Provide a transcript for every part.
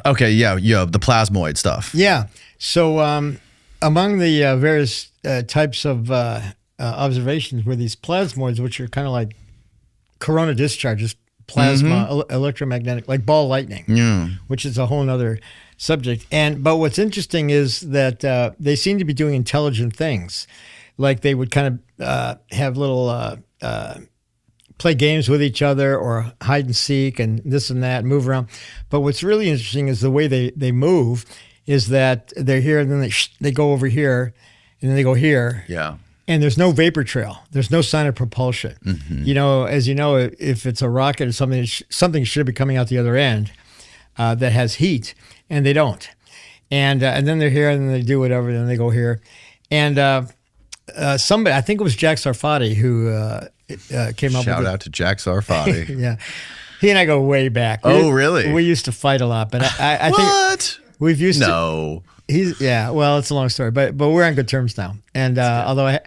Okay, yeah, the plasmoid stuff. Yeah. So among the various types of observations were these plasmoids, which are kind of like corona discharges, plasma, electromagnetic, like ball lightning, which is a whole nother subject. But what's interesting is that they seem to be doing intelligent things. Like they would kind of have little play games with each other or hide and seek and this and that, and move around. But what's really interesting is the way they move is that they're here and then they go over here and then they go here. Yeah. And there's no vapor trail. There's no sign of propulsion. You know, as you know, if it's a rocket or something, something should be coming out the other end that has heat, and they don't. And then they're here, and then they do whatever, then they go here. And somebody, I think it was Jack Sarfati, who came up with it. Shout out to Jack Sarfati. Yeah. He and I go way back. Really? We used to fight a lot, but I what? think we've used to. No. Well, it's a long story, but we're on good terms now. And although,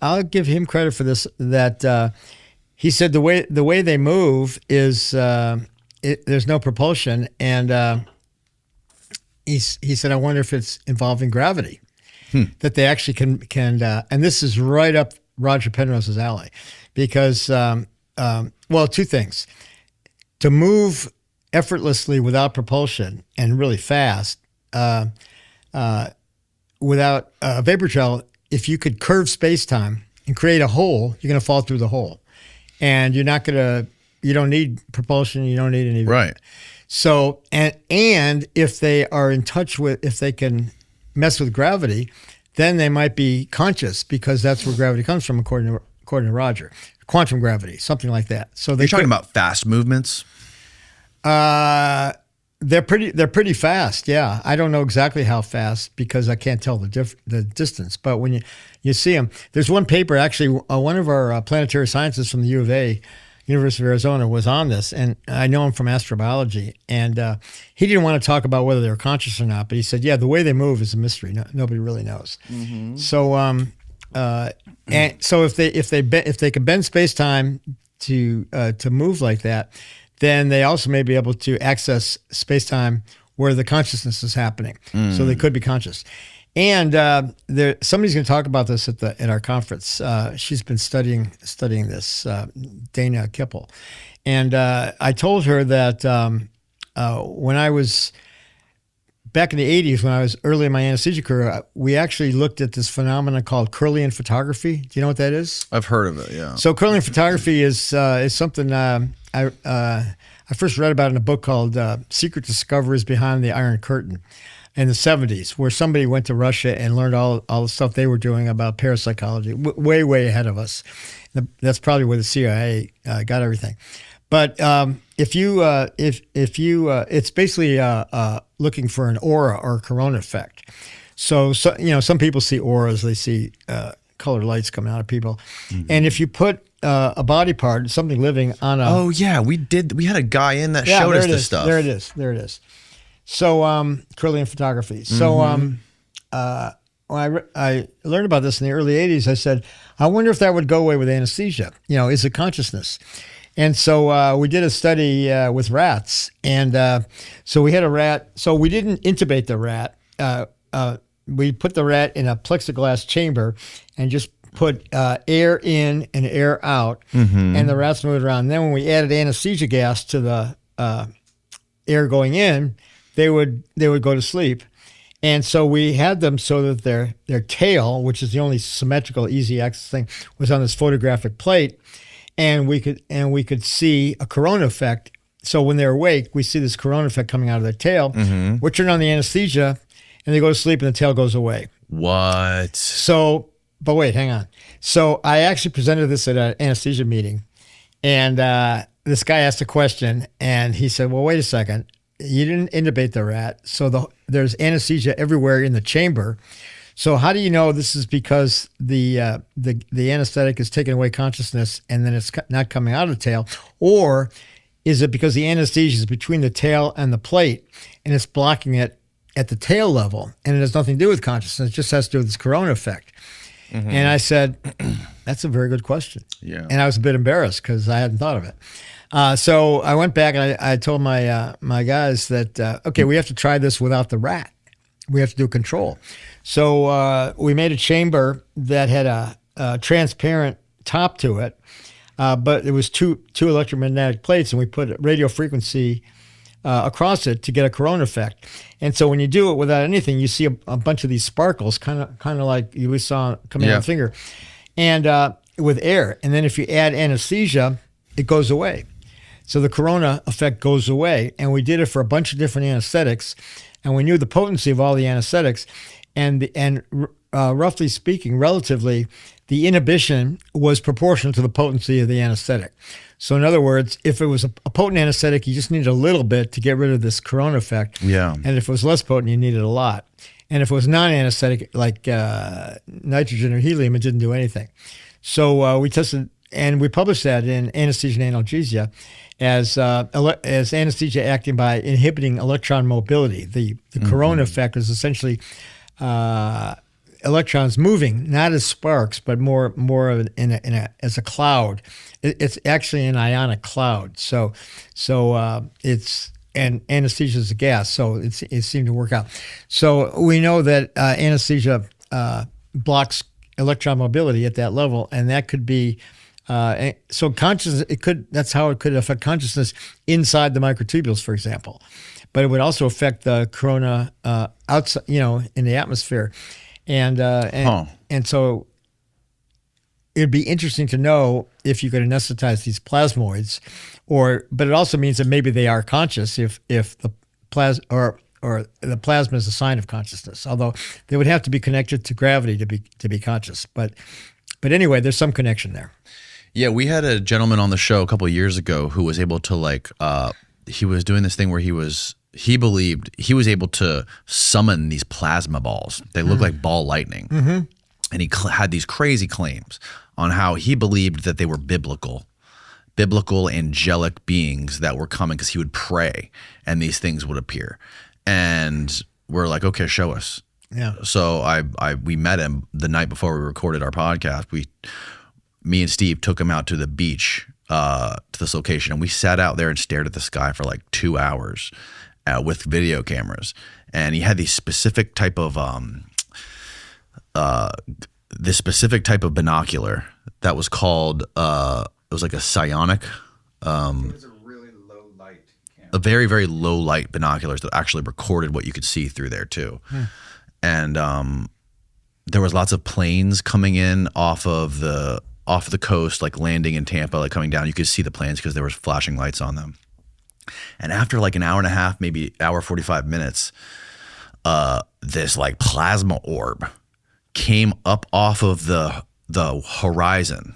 I'll give him credit for this. That he said the way they move is there's no propulsion, and he said I wonder if it's involving gravity, that they actually can and this is right up Roger Penrose's alley, because two things: to move effortlessly without propulsion and really fast, without a vapor trail, if you could curve space-time and create a hole, you're going to fall through the hole. And you don't need propulsion, you don't need any. Right. So, and if they are in touch with, if they can mess with gravity, then they might be conscious, because that's where gravity comes from, according to Roger. Quantum gravity, something like that. So You're talking about fast movements? They're pretty fast. Yeah, I don't know exactly how fast because I can't tell the distance. But when you see them, there's one paper actually. One of our planetary scientists from the U of A, University of Arizona, was on this, and I know him from astrobiology. And he didn't want to talk about whether they were conscious or not, but he said, "Yeah, the way they move is a mystery. Nobody really knows." So, and so if they can bend space-time to move like that, then they also may be able to access space-time where the consciousness is happening. So they could be conscious. And somebody's going to talk about this at our conference. She's been studying this, Dana Kippel. And I told her that when I was back in the 80s, when I was early in my anesthesia career, we actually looked at this phenomenon called Kirlian photography. Do you know what that is? I've heard of it, yeah. So Kirlian photography is something I first read about in a book called Secret Discoveries Behind the Iron Curtain in the 70s, where somebody went to Russia and learned all the stuff they were doing about parapsychology, way ahead of us. That's probably where the CIA got everything. But if you, it's basically looking for an aura or a corona effect. So some people see auras; they see colored lights coming out of people, and if you put a body part, something living on a... Oh, yeah, we had a guy in that showed us this stuff. There it is. So, Kirlian photography. So, when I learned about this in the early 80s, I said, I wonder if that would go away with anesthesia. Is it consciousness? And so we did a study with rats. And so we had a rat. So we didn't intubate the rat. We put the rat in a plexiglass chamber and just put air in and air out, and the rats moved around. And then when we added anesthesia gas to the air going in, they would go to sleep. And so we had them so that their tail, which is the only symmetrical, easy access thing, was on this photographic plate, and we could see a corona effect. So when they're awake, we see this corona effect coming out of their tail. We turn on the anesthesia, and they go to sleep, and the tail goes away. What? So. But wait, hang on. So I actually presented this at an anesthesia meeting, and this guy asked a question, and he said, well, wait a second. You didn't intubate the rat, so there's anesthesia everywhere in the chamber. So how do you know this is because the anesthetic is taking away consciousness and then it's not coming out of the tail? Or is it because the anesthesia is between the tail and the plate, and it's blocking it at the tail level, and it has nothing to do with consciousness? It just has to do with this corona effect. And I said, that's a very good question. Yeah. And I was a bit embarrassed because I hadn't thought of it. So I went back and I told my my guys that okay, we have to try this without the rat. We have to do control. So we made a chamber that had a transparent top to it, but it was two electromagnetic plates, and we put radio frequency across it to get a corona effect. And so when you do it without anything, you see a bunch of these sparkles, kind of like you saw coming out of the finger, and with air. And then if you add anesthesia, it goes away. So the corona effect goes away. And we did it for a bunch of different anesthetics, and we knew the potency of all the anesthetics, and roughly speaking, relatively, the inhibition was proportional to the potency of the anesthetic. So in other words, if it was a potent anesthetic, you just needed a little bit to get rid of this corona effect. Yeah. And if it was less potent, you needed a lot. And if it was non-anesthetic, like nitrogen or helium, it didn't do anything. So we tested, and we published that in Anesthesia and Analgesia as anesthesia acting by inhibiting electron mobility. The corona effect is essentially electrons moving, not as sparks, but more as a cloud. It's actually an ionic cloud. So it's, and anesthesia is a gas, so it seemed to work out. So we know that anesthesia blocks electron mobility at that level, and that could be so consciousness. That's how it could affect consciousness inside the microtubules, for example. But it would also affect the corona outside, in the atmosphere. And so it'd be interesting to know if you could anesthetize these plasmoids, but it also means that maybe they are conscious if the plasma is a sign of consciousness. Although they would have to be connected to gravity to be conscious. But anyway, there's some connection there. Yeah, we had a gentleman on the show a couple of years ago who was able to he was doing this thing where he believed he was able to summon these plasma balls. They look like ball lightning. Mm-hmm. And he had these crazy claims on how he believed that they were biblical angelic beings that were coming, because he would pray and these things would appear. And we're like, okay, show us. Yeah. So we met him the night before we recorded our podcast. Me and Steve took him out to the beach, to this location, and we sat out there and stared at the sky for like 2 hours with video cameras. And he had these specific type of binocular that was called it was like a psionic. It was a really low light camera. A very, very low light binoculars that actually recorded what you could see through there too. And there was lots of planes coming in off of the coast, like landing in Tampa, like coming down. You could see the planes because there was flashing lights on them. And after like an hour and a half, maybe hour 45 minutes, this like plasma orb came up off of the horizon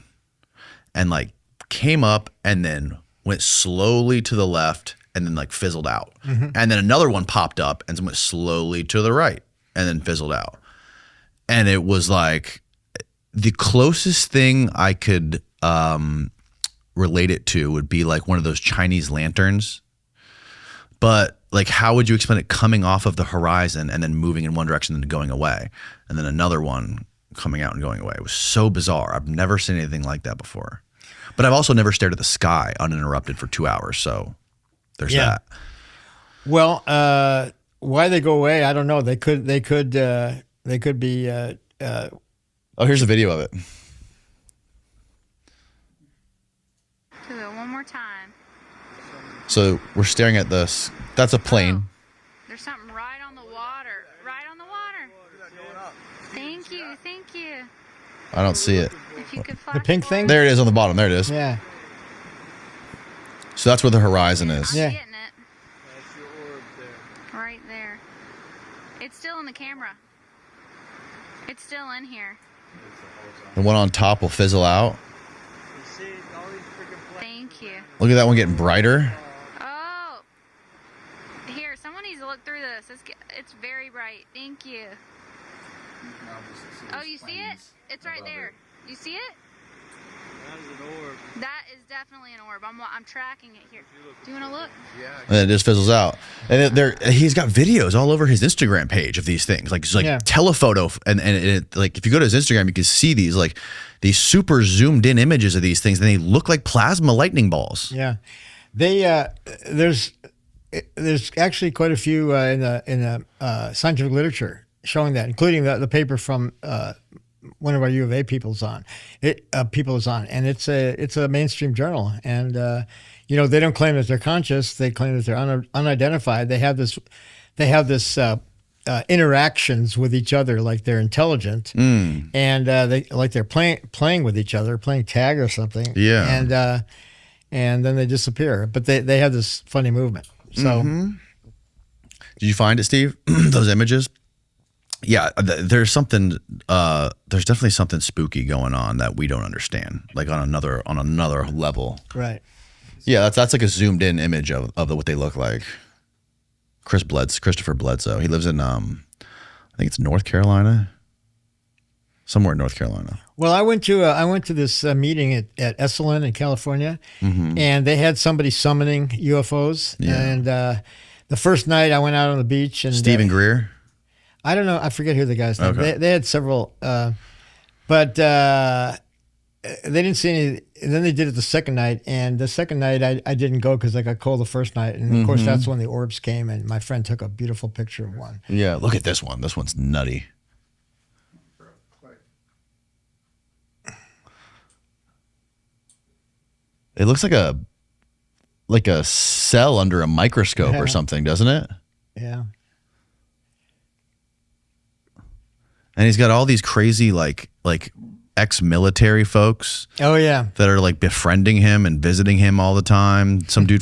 and like came up and then went slowly to the left and then like fizzled out. Mm-hmm. And then another one popped up and went slowly to the right and then fizzled out. And it was like the closest thing I could relate it to would be like one of those Chinese lanterns. But like, how would you explain it coming off of the horizon and then moving in one direction and then going away, and then another one coming out and going away? It was so bizarre. I've never seen anything like that before. But I've also never stared at the sky uninterrupted for 2 hours. So there's that. Well, why they go away, I don't know. They could be. Oh, here's a video of it. Do it one more time. So we're staring at this. That's a plane. Oh, there's something right on the water. Right on the water. Thank you. Thank you. I don't see it. If you could flash The pink thing? There it is on the bottom. There it is. Yeah. So that's where the horizon is. Yeah. I'm getting it. That's your orb there. Right there. It's still in the camera. It's still in here. The one on top will fizzle out. You see all these freaking Thank you. Look at that one getting brighter. Oh. Here, someone needs to look through this. It's very bright. Thank you. Oh, you see it? It's right there. You see it? That is an orb. That is definitely an orb. I'm tracking it here. Do you want to look? Yeah. And it just fizzles out. And he's got videos all over his Instagram page of these things, like just like Yeah. telephoto, and it, like if you go to his Instagram, you can see these super zoomed in images of these things, and they look like plasma lightning balls. Yeah, they there's actually quite a few in the scientific literature showing that, including the paper from one of our U of A people is on, and it's a mainstream journal, and they don't claim that they're conscious; they claim that they're unidentified. They have this interactions with each other like they're intelligent, and they're playing with each other, playing tag or something. Yeah, and then they disappear. But they have this funny movement. So, did you find it, Steve? Those images? Yeah, there's something. There's definitely something spooky going on that we don't understand, like on another level. right. Yeah, that's like a zoomed in image of what they look like. Christopher Bledsoe. He lives in I think it's North Carolina, somewhere in North Carolina. Well, I went to this meeting at Esalen in California, and they had somebody summoning UFOs. Yeah. And the first night I went out on the beach, and Stephen Greer. I don't know, I forget who the guy's name. Okay. They had several, but they didn't see any. And then they did it the second night, and the second night I didn't go because I got cold the first night, and of course that's when the orbs came, and my friend took a beautiful picture of one. Yeah, look at this one. This one's nutty. It looks like a cell under a microscope or something, doesn't it? Yeah. And he's got all these crazy like ex-military folks Oh yeah. that are like befriending him and visiting him all the time. Some dude from